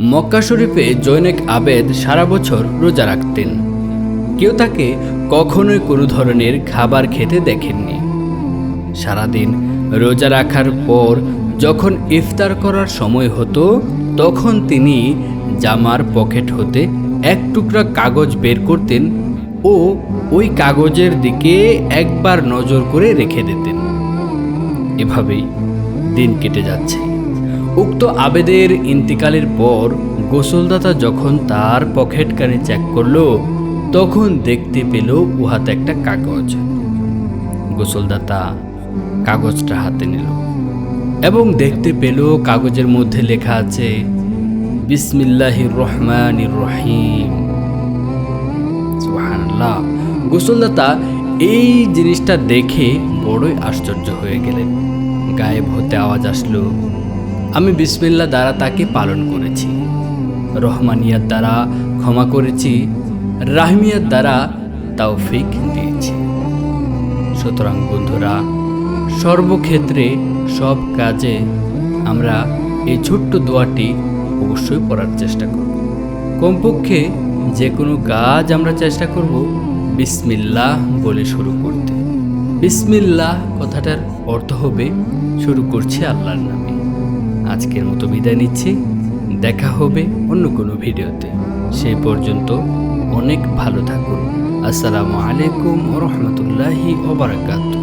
মক্কা শরীফে জৈনেক আবেদ সারা বছর রোজা রাখতেন। কেউ তাকে কখনোই কোনো ধরনের খাবার খেতে দেখেননি। সারাদিন রোজা রাখার পর যখন ইফতার করার সময় হতো, তখন তিনি জামার পকেট হতে এক টুকরা কাগজ বের করতেন ও ওই কাগজের দিকে একবার নজর করে রেখে দিতেন। এভাবেই দিন কেটে যাচ্ছে। উক্ত আবেদের ইন্তিকালের পর গোসলদাতা যখন তার পকেটখানি চেক করলো, তখন দেখতে পেল উহাতে একটা কাগজ। গোসলদাতা কাগজটা হাতে নিল এবং দেখতে পেল কাগজের মধ্যে লেখা আছে বিসমিল্লাহির রহমানির রহিম। সুবহানাল্লাহ। গোসলদাতা এই জিনিসটা দেখে বড়ই আশ্চর্য হয়ে গেলেন। গায়েব হতে আওয়াজ আসলো, আমি বিসমিল্লাহ দ্বারা তাকে পালন করেছি, রহমানিয়াত দ্বারা ক্ষমা করেছি, রাহমিয়াত দ্বারা তৌফিক দিয়েছি। সুতরাং বন্ধুরা, সর্বক্ষেত্রে সব কাজে আমরা এই ছোট্ট দোয়াটি অবশ্যই পড়ার চেষ্টা করব। কমপক্ষে যে কোনো কাজ আমরা চেষ্টা করব বিসমিল্লাহ বলে শুরু করতে। বিসমিল্লাহ কথাটার অর্থ হবে শুরু করছি আল্লাহর নামে। আজকের মতো বিদায় নিচ্ছি। দেখা হবে অন্য কোনো ভিডিওতে। সেই পর্যন্ত অনেক ভালো থাকুন। আসসালামু আলাইকুম ওয়া রাহমাতুল্লাহি ওয়া বারাকাতুহু।